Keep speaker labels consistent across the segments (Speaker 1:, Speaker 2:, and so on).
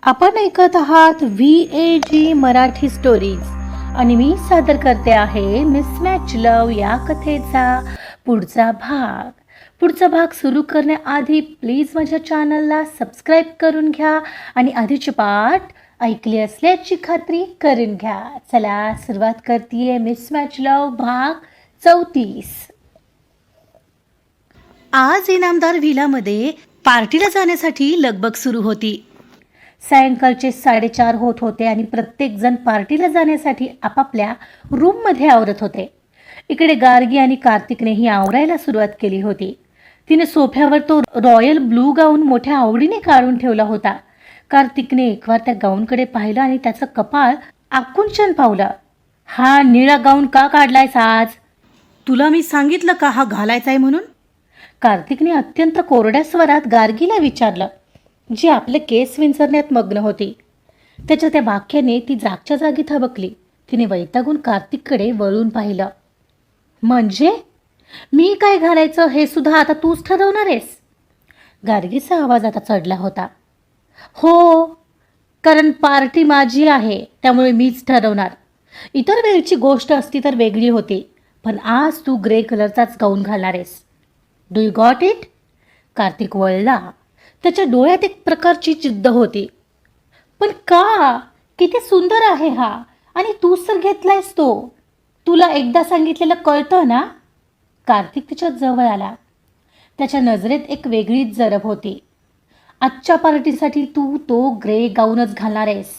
Speaker 1: आपण ऐकत आहात VAG मराठी स्टोरीज आणि मी सादर करते आहे मिसमॅच लव या कथेचा पुढचा भाग सुरू करण्याआधी प्लीज माझ्या चॅनलला सबस्क्राईब करून घ्या आणि आधीचे पाठ ऐकले असल्याची खात्री करून घ्या. चला सुरुवात करतीये मिसमॅच लव भाग 34. आज इनामदार व्हिलामध्ये पार्टीला जाण्यासाठी लगबग सुरू होती. सायंकाळचे 4:30 होत होते आणि प्रत्येक जण पार्टीला जाण्यासाठी आपापल्या रूममध्ये आवरत होते. इकडे गार्गी आणि कार्तिकनेही आवरायला सुरुवात केली होती. तिने सोफ्यावर तो रॉयल ब्लू गाऊन मोठ्या आवडीने काढून ठेवला होता. कार्तिकने एकवार त्या गाऊनकडे पाहिलं आणि त्याचं कपाळ आकुंचन पावलं. हा निळा गाऊन का काढलायस आज? तुला मी सांगितलं का हा घालायचा आहे म्हणून? कार्तिकने अत्यंत कोरड्या स्वरात गार्गीला विचारलं, जी आपले केस विंचरण्यात मग्न होती. त्याच्या त्या वाक्याने ती जागच्या जागी थबकली. तिने वैतागून कार्तिककडे वळून पाहिलं. म्हणजे मी काय घालायचं हे सुद्धा आता तूच ठरवणार आहेस? गार्गीचा आवाज आता चढला होता. हो, कारण पार्टी माझी आहे त्यामुळे मीच ठरवणार. इतर वेळची गोष्ट असती तर वेगळी होती, पण आज तू ग्रे कलरचाच गाऊन घालणार आहेस. Do you got it? Kartik वळला. त्याच्या डोळ्यात एक प्रकारची जिद्द होती. पण का? किती सुंदर आहे हा, आणि तूच तर घेतलायस तो. तुला एकदा सांगितलेलं कळतं ना? कार्तिक तिच्या जवळ आला. त्याच्या नजरेत एक वेगळीच जरब होती. आजच्या पार्टीसाठी तू तो ग्रे गाऊनच घालणार आहेस.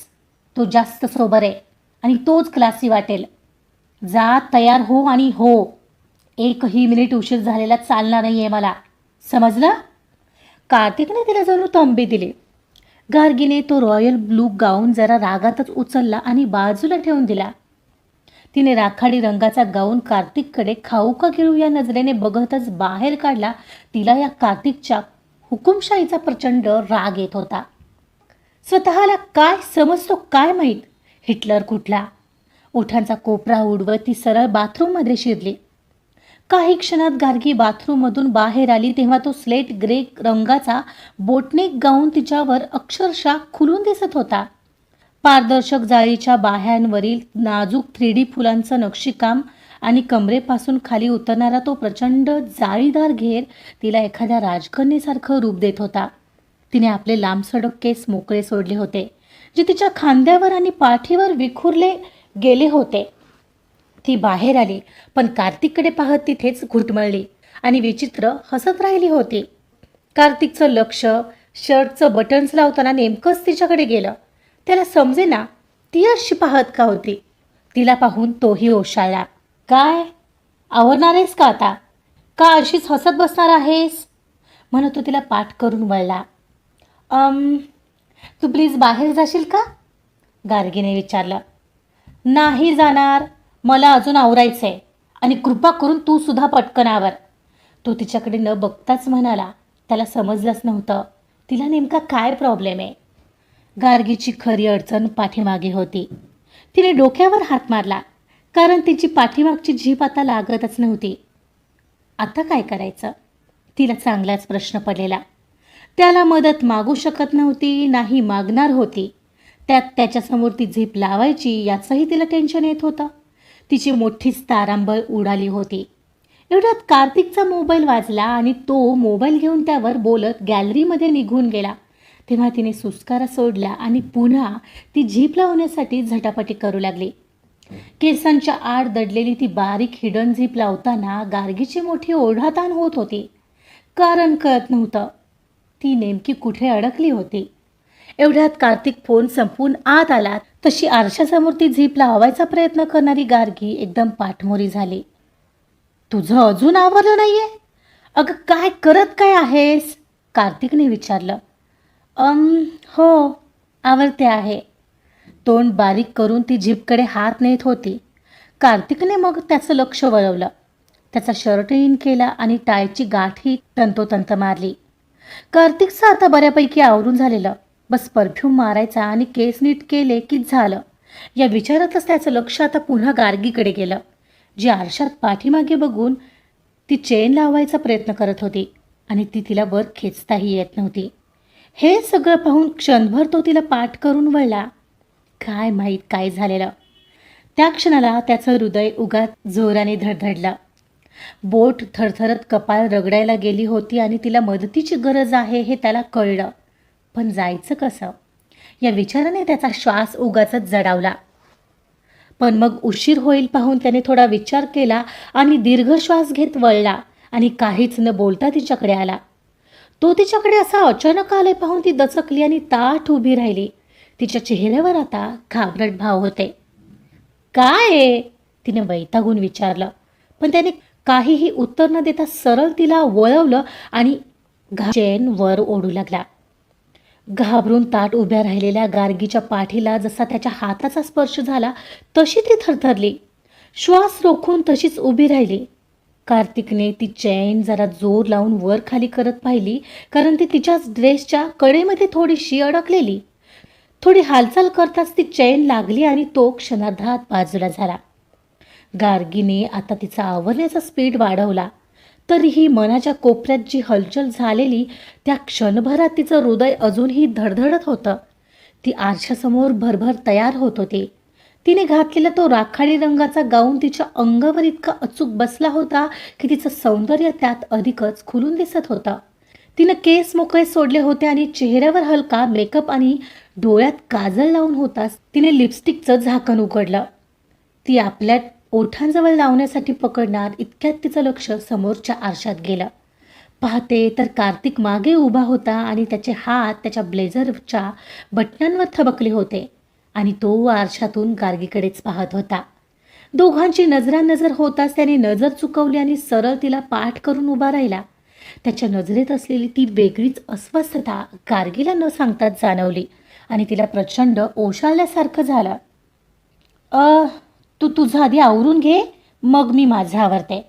Speaker 1: तो जास्त सोबर आहे आणि तोच क्लासी वाटेल. जा, तयार हो आणि हो. एकही मिनिट उशीर झालेला चालणार नाही आहे मला, समजलं? कार्तिकने तिला जणू तंबी दिली. गार्गीने तो रॉयल ब्लू गाऊन जरा रागातच उचलला आणि बाजूला ठेवून दिला. तिने राखाडी रंगाचा गाऊन कार्तिककडे खाऊ का गिळू या नजरेने बघतच बाहेर काढला. तिला या कार्तिकच्या हुकुमशाहीचा प्रचंड राग येत होता. स्वतःला काय समजतो काय माहीत, हिटलर कुठला. ओठांचा कोपरा उडवत ती सरळ बाथरूममध्ये शिरली. काही क्षणात गार्गी बाथरूममधून बाहेर आली तेव्हा तो स्लेट ग्रे रंगाचा बोटनेक गाऊन तिच्यावर अक्षरशः खुलून दिसत होता. पारदर्शक जाळीच्या बाह्यांवरील नाजूक 3D फुलांचं नक्षीकाम आणि कमरेपासून खाली उतरणारा तो प्रचंड जाळीदार घेर तिला एखाद्या राजकन्येसारखं रूप देत होता. तिने आपले लांबसडक केस मोकळे सोडले होते, जे तिच्या खांद्यावर आणि पाठीवर विखुरले गेले होते. ती बाहेर आली, पण कार्तिककडे पाहत तिथेच घुटमळली आणि विचित्र हसत राहिली होती. कार्तिकचं लक्ष शर्टचं बटन्स लावताना नेमकंच तिच्याकडे गेलं. त्याला समजेना ती अशी पाहत का होती. तिला पाहून तोही ओशाळला. काय आवरणार आहेस का आता? का अशीच हसत बसणार आहेस? म्हणत तो तिला पाठ करून वळला. तू प्लीज बाहेर जाशील का? गार्गीने विचारलं. नाही जाणार, मला अजून आवरायचंय, आणि कृपा करून तू सुद्धा पटकन आवर. तो तिच्याकडे न बघताच म्हणाला. त्याला समजलंच नव्हतं तिला नेमका काय प्रॉब्लेम आहे. गार्गीची खरी अडचण पाठीमागे होती. तिने डोक्यावर हात मारला, कारण तिची पाठीमागची झीप आता लागतच नव्हती. आता काय करायचं? तिला चांगलाच प्रश्न पडलेला. त्याला मदत मागू शकत नव्हती, नाही मागणार होती. त्यात त्याच्यासमोर ती झीप लावायची याचंही तिला टेन्शन येत होतं. तिची मोठीच तारांबळ उडाली होती. एवढ्यात कार्तिकचा मोबाईल वाजला आणि तो मोबाईल घेऊन त्यावर बोलत गॅलरीमध्ये निघून गेला. तेव्हा तिने सुस्कारा सोडला आणि पुन्हा ती झीप लावण्यासाठी झटापटी करू लागली. केसांच्या आड दडलेली ती बारीक हिडन झीप लावताना गार्गीची मोठी ओढाताण होत होती. कारण कळत नव्हतं ती नेमकी कुठे अडकली होती. एवढ्यात कार्तिक फोन संपवून आत आला. तशी आरशासमोर ती झीप लावायचा प्रयत्न करणारी गार्गी एकदम पाठमोरी झाली. तुझं अजून आवरलं नाहीये? अगं काय करत काय आहेस? कार्तिकने विचारलं. हो, आवरते आहे. तोंड बारीक करून ती झीपकडे हात नेत होती. कार्तिकने मग त्याचं लक्ष वळवलं. त्याचा शर्ट इन केला आणि टायची गाठी तंतोतंत मारली. कार्तिकचं आता बऱ्यापैकी आवरून झालेलं. बस परफ्यूम मारायचा आणि केस नीट केले की झालं. या विचारातच त्याचं लक्ष आता पुन्हा गार्गीकडे गेलं, जी आरशात पाठीमागे बघून ती चेन लावायचा प्रयत्न करत होती आणि ती तिला वर खेचताही येत नव्हती. हे सगळं पाहून क्षणभर तो तिला पाठ करून वळला. काय माहीत काय झालेलं. त्या क्षणाला त्याचं हृदय उगाच जोराने धडधडलं. बोट थरथरत कपाळ रगडायला गेली होती आणि तिला मदतीची गरज आहे हे त्याला कळलं. पण जायचं कसं या विचाराने त्याचा श्वास उगाचच जडावला. पण मग उशीर होईल पाहून त्याने थोडा विचार केला आणि दीर्घ श्वास घेत वळला आणि काहीच न बोलता तिच्याकडे आला. तो तिच्याकडे असा अचानक आले पाहून ती दचकली आणि ताठ उभी राहिली. तिच्या चेहऱ्यावर आता घाबरट भाव होते. काय आहे तिने वैतागून विचारलं. पण त्याने काहीही उत्तर न देता सरळ तिला वळवलं आणि चेन वर ओढू लागला. घाबरून ताट उभ्या राहिलेल्या गार्गीच्या पाठीला जसा त्याच्या हाताचा स्पर्श झाला तशी ती थरथरली. श्वास रोखून तशीच उभी राहिली. कार्तिकने ती चैन जरा जोर लावून वर खाली करत पाहिली, कारण ती तिच्याच ड्रेसच्या कडेमध्ये थोडीशी अडकलेली. थोडी हालचाल करताच ती चैन लागली आणि तो क्षणार्धात बाजूला झाला. गार्गीने आता तिचा आवरण्याचा स्पीड वाढवला. तरीही मनाच्या कोपऱ्यात जी हलचल झालेली त्या क्षणभरात तिचं हृदय अजूनही धडधडत होतं. ती आरशासमोर भरभर तयार होत होती. तिने घातलेला तो राखाडी रंगाचा गाऊन तिच्या अंगावर इतका अचूक बसला होता की तिचं सौंदर्य त्यात अधिकच खुलून दिसत होतं. तिनं केस मोकळे सोडले होते आणि चेहऱ्यावर हलका मेकअप आणि डोळ्यात काजळ लावून होताच तिने लिपस्टिकचं झाकण उघडलं. ती आपल्या ओठांजवळ लावण्यासाठी पकडणार इतक्यात तिचं लक्ष समोरच्या आरशात गेलं. पाहते तर कार्तिक मागे उभा होता आणि त्याचे हात त्याच्या ब्लेझरच्या बटनांवर थबकले होते आणि तो आरशातून गार्गीकडेच पाहत होता. दोघांची नजरानजर होताच त्याने नजर चुकवली आणि सरळ तिला पाठ करून उभा राहिला. त्याच्या नजरेत असलेली ती वेगळीच अस्वस्थता गार्गीला न सांगताच जाणवली आणि तिला प्रचंड ओशाळल्यासारखं झालं. तू तुझं आधी आवरून घे, मग मी माझं आवरते.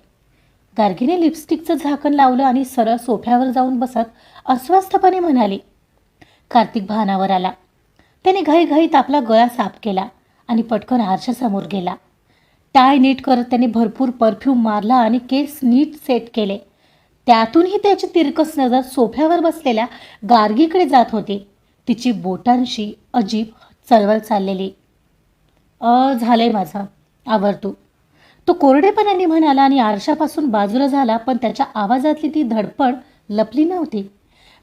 Speaker 1: गार्गीने लिपस्टिकचं झाकण लावलं आणि सरळ सोफ्यावर जाऊन बसत अस्वस्थपणे म्हणाली. कार्तिक भानावर आला. त्याने घाईघाईत आपला गळा साफ केला आणि पटकन आरशासमोर गेला. टाय नीट करत त्याने भरपूर परफ्यूम मारला आणि केस नीट सेट केले. त्यातूनही त्याची तिरकस नजर सोफ्यावर बसलेल्या गार्गीकडे जात होती. तिची बोटांशी अजीब चळवळ चाललेली. झालंय माझं, आवर तू. तो कोरडेपणाने म्हणाला आणि आरशापासून बाजूला झाला, पण त्याच्या आवाजातली ती धडपड लपली नव्हती.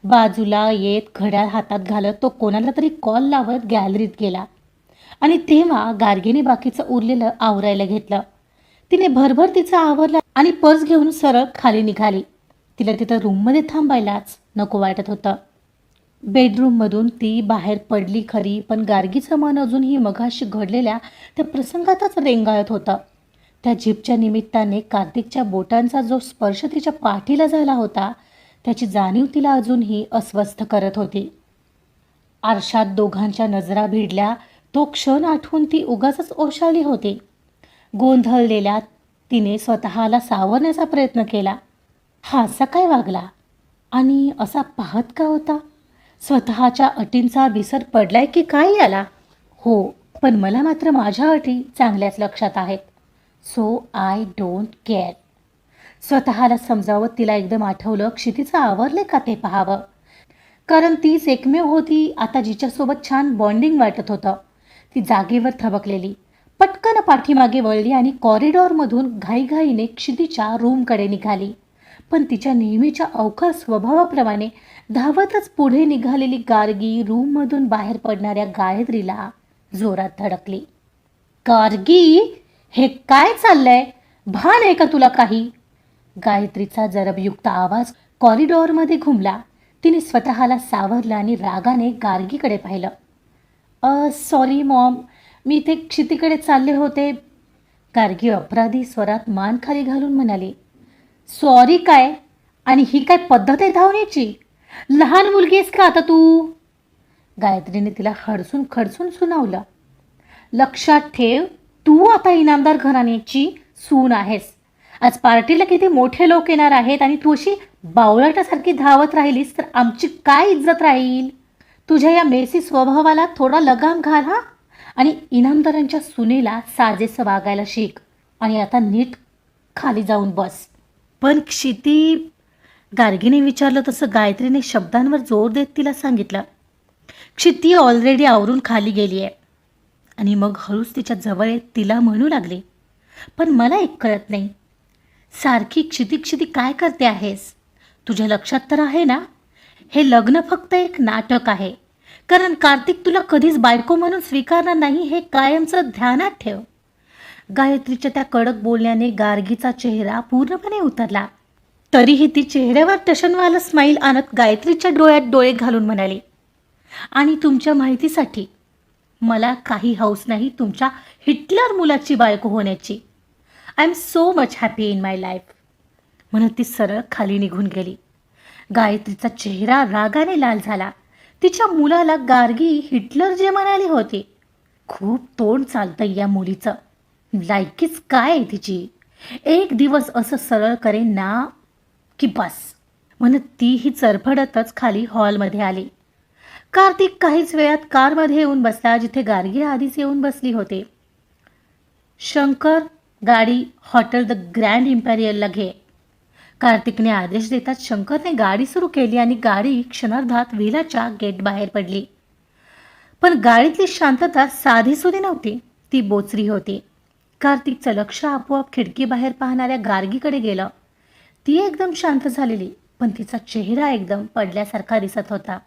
Speaker 1: बाजूला येत घड्याळ हातात घालत तो कोणाला तरी कॉल लावत गॅलरीत गेला आणि तेव्हा गार्गीने बाकीचं उरलेलं आवरायला घेतलं. तिने भरभर तिचं आवरलं आणि पर्स घेऊन सरळ खाली निघाली. तिला तिथं रूममध्ये थांबायलाच नको वाटत होतं. बेडरूममधून ती बाहेर पडली खरी, पण गार्गीचं मन अजूनही मघाशी घडलेल्या त्या प्रसंगातच रेंगाळत होतं. त्या झिपच्या निमित्ताने कार्तिकच्या बोटांचा जो स्पर्श तिच्या पाठीला झाला होता त्याची जाणीव तिला अजूनही अस्वस्थ करत होती. आरशात दोघांच्या नजरा भिडल्या. तो क्षण आठवून ती उगाचच ओशाळली होती. गोंधळलेल्या तिने स्वतःला सावरण्याचा प्रयत्न केला. हा असा काय वागला आणि असा पाहत का होता? स्वतःच्या अटींचा विसर पडलाय की काय याला? हो, पण मला मात्र माझ्या अटी चांगल्याच लक्षात आहेत. So I don't care. स्वतःला समजावत तिला एकदम आठवलं क्षितीचं आवरले का ते पाहावं, कारण तीच एकमेव होती आता जिच्यासोबत छान बॉन्डिंग वाटत होतं. ती जागेवर थबकलेली. पटकन पाठीमागे वळली आणि कॉरिडॉरमधून घाईघाईने क्षितीच्या रूमकडे निघाली. पण तिच्या नेहमीच्या अवखळ स्वभावाप्रमाणे धावतच पुढे निघालेली गार्गी रूममधून बाहेर पडणाऱ्या गायत्रीला जोरात धडकली. गार्गी, हे काय चाललंय? भान आहे का तुला काही? गायत्रीचा जरबयुक्त आवाज कॉरिडॉरमध्ये घुमला. तिने स्वतःला सावरलं आणि रागाने गार्गीकडे पाहिलं. सॉरी मॉम, मी इथे क्षितीकडे चालले होते. गार्गी अपराधी स्वरात मान खाली घालून म्हणाली. सॉरी काय? आणि ही काय पद्धत आहे धावण्याची? लहान मुलगी आहेस का आता तू? गायत्रीने तिला हडसून खडसून सुनावलं. लक्षात ठेव, तू आता इनामदार घराण्याची सून आहेस. आज पार्टीला किती मोठे लोक येणार आहेत आणि तू अशी बावळटासारखी धावत राहिलीस तर आमची काय इज्जत राहील? तुझ्या या मेसी स्वभावाला थोडा लगाम घाल हा, आणि इनामदारांच्या सुनेला साजेसं वागायला शिक. आणि आता नीट खाली जाऊन बस. पण क्षिती, गार्गीने विचारलं तसं गायत्रीने शब्दांवर जोर देत तिला सांगितलं. क्षिती ऑलरेडी आवरून खाली गेली आहे. आणि मग हळूच तिच्या जवळ येत तिला म्हणू लागली, पण मला एक कळत नाही, सारखी क्षिती क्षिती काय करते आहेस? तुझ्या लक्षात तर आहे ना, हे लग्न फक्त एक नाटक आहे. कारण कार्तिक तुला कधीच बायको म्हणून स्वीकारणार नाही, हे कायमचं ध्यानात ठेव. गायत्रीच्या त्या कडक बोलण्याने गार्गीचा चेहरा पूर्णपणे उतरला. तरीही ती चेहऱ्यावर टशनवाला स्माईल आणत गायत्रीच्या डोळ्यात डोळे घालून म्हणाली, आणि तुमच्या माहितीसाठी मला काही हौस नाही तुमच्या हिटलर मुलाची बायको होण्याची. I am so much happy in my life. म्हणून ती सरळ खाली निघून गेली. गायत्रीचा चेहरा रागाने लाल झाला. तिच्या मुलाला गार्गी हिटलर जे म्हणाली होती. खूप तोंड चालतं या मुलीचं. लायकीच काय आहे तिची? एक दिवस असं सरळ करेन ना की बस. म्हणत तीही चरफडतच खाली हॉलमध्ये आली. कार्तिक काहीच वेळात कारमध्ये येऊन बसला जिथे गार्गी आधीच येऊन बसली होती. शंकर, गाडी हॉटेल द ग्रँड इम्पेरियलला घे. कार्तिकने आदेश देताच शंकरने गाडी सुरू केली आणि गाडी क्षणार्धात व्हिलाच्या गेट बाहेर पडली. पण गाडीतली शांतता साधीसुधी नव्हती, ती बोचरी होती. कार्तिकचं लक्ष आपोआप खिडकीबाहेर पाहणाऱ्या गार्गीकडे गेलं. ती एकदम शांत झालेली, पण तिचा चेहरा एकदम पडल्यासारखा दिसत होता.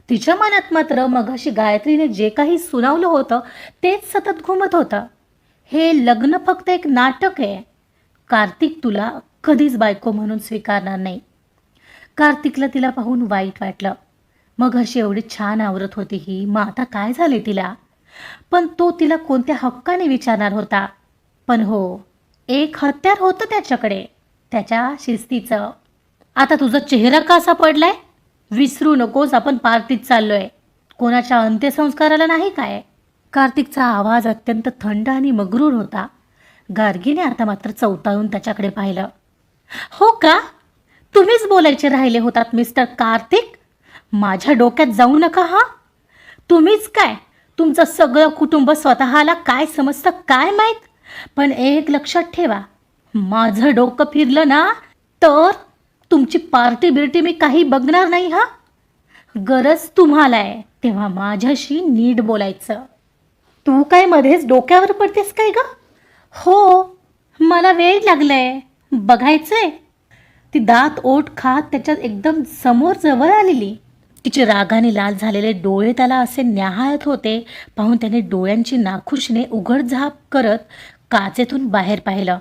Speaker 1: तिच्या मनात मात्र मगाशी गायत्रीने जे काही सुनावलं होतं तेच सतत घुमत होतं. हे लग्न फक्त एक नाटक आहे. कार्तिक तुला कधीच बायको म्हणून स्वीकारणार नाही. कार्तिकला तिला पाहून वाईट वाटलं. मग अशी एवढी छान आवरत होती ही, मग आता काय झाले तिला? पण तो तिला कोणत्या हक्काने विचारणार होता? पण हो, एक हत्यार होतं त्याच्याकडे, त्याच्या शिस्तीचं. आता तुझा चेहरा कसा पडलाय? विसरू नकोस, आपण पार्टीत चाललोय. कोणाच्या अंत्यसंस्काराला नाही काय? कार्तिकचा आवाज अत्यंत थंड आणि मगरूर होता. गार्गीने आता मात्र चवताळून त्याच्याकडे पाहिलं. हो का? तुम्हीच बोलायचे राहिले होतात मिस्टर कार्तिक. माझ्या डोक्यात जाऊ नका हा. तुम्हीच काय, तुमचं सगळं कुटुंब स्वतःला काय समजतं काय माहीत. पण एक लक्षात ठेवा, माझं डोकं फिरलं ना तर तुमची पार्टी बिर्टी मी काही बघणार नाही हा. गरज तुम्हाला आहे तेव्हा माझ्याशी नीट बोलायचं. तू काय मध्येच डोक्यावर पडतेस काय ग? हो, मला वेळ लागलाय, बघायचंय. ती दात ओठ खात त्याच्यात एकदम समोर जवळ आलेली. तिचे रागाने लाल झालेले डोळे त्याला असे न्याहाळत होते. पाहून त्याने डोळ्यांची नाखुशने उघडझाप करत काचेतून बाहेर पाहिलं.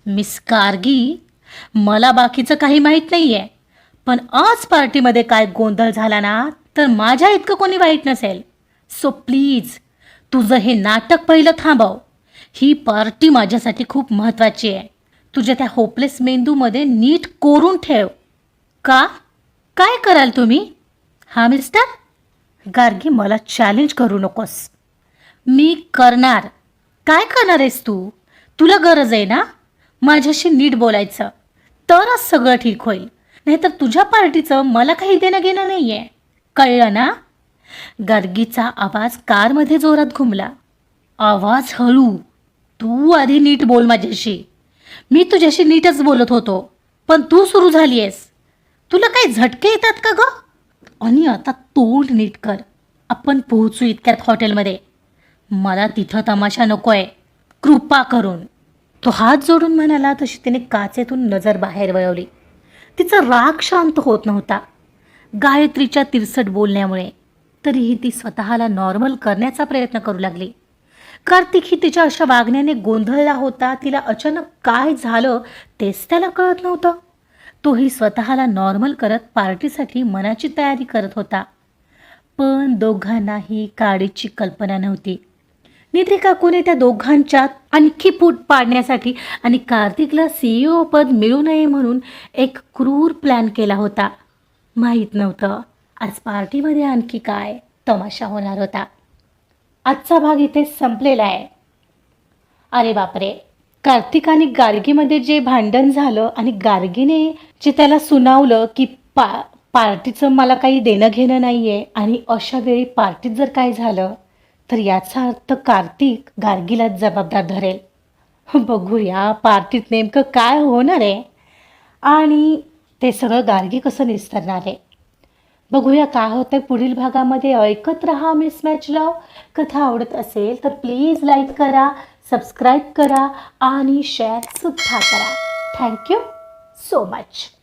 Speaker 1: मिस गार्गी, मला बाकीचं काही माहीत नाही आहे, पण आज पार्टीमध्ये काय गोंधळ झाला ना तर माझ्या इतकं कोणी वाईट नसेल. सो प्लीज तुझं हे नाटक पहिलं थांबव. ही पार्टी माझ्यासाठी खूप महत्त्वाची आहे. तुझ्या त्या होपलेस मेंदूमध्ये नीट कोरून ठेव. का? काय कराल तुम्ही? हा मिस्टर गार्गी, मला चॅलेंज करू नकोस. मी करणार. काय करणार आहेस तू? तुला गरज आहे ना माझ्याशी नीट बोलायचं, तरच सगळं ठीक होईल. नाहीतर तुझ्या पार्टीचं मला काही देणं घेणं नाही आहे, कळलं ना? गार्गीचा आवाज कारमध्ये जोरात घुमला. आवाज हळू. तू आधी नीट बोल माझ्याशी. मी तुझ्याशी नीटच बोलत होतो, पण तू सुरू झाली आहेस. तुला काही झटके येतात का ग? आणि आता तोंड नीट कर. आपण पोहोचू इतक्यात हॉटेलमध्ये. मला तिथं तमाशा नको आहे, कृपा करून. तो हात जोडून म्हणाला तशी तिने काचेतून नजर बाहेर वळवली. तिचा राग शांत होत नव्हता गायत्रीच्या तिरसट बोलण्यामुळे. तरीही ती स्वतःला नॉर्मल करण्याचा प्रयत्न करू लागली. कार्तिकही तिच्या अशा वागण्याने गोंधळला होता. तिला अचानक काय झालं तेच त्याला कळत नव्हतं. तोही स्वतःला नॉर्मल करत पार्टीसाठी मनाची तयारी करत होता. पण दोघांनाही काडीची कल्पना नव्हती. निधी काकूने त्या दोघांच्यात आणखी फूट पाडण्यासाठी आणि कार्तिकला CEO पद मिळू नये म्हणून एक क्रूर प्लॅन केला होता. माहीत नव्हतं आज पार्टीमध्ये आणखी काय तमाशा होणार होता. आजचा भाग इथे संपलेला आहे. अरे बापरे, कार्तिक आणि गार्गीमध्ये जे भांडण झालं आणि गार्गीने जे त्याला सुनावलं की पार्टीचं मला काही देणं घेणं नाही आहे, आणि अशा वेळी पार्टीत जर काय झालं तर याचा अर्थ कार्तिक गार्गीलाच जबाबदार धरेल. बघूया पार्टीत नेमकं काय होणार आहे आणि ते सगळं गार्गी कसं निस्तरणार आहे. बघूया काय होतंय पुढील भागामध्ये. ऐकत रहा मिसमॅच लव. कथा आवडत असेल तर प्लीज लाईक करा, सबस्क्राईब करा आणि शेअरसुद्धा करा. Thank you so much.